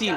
3.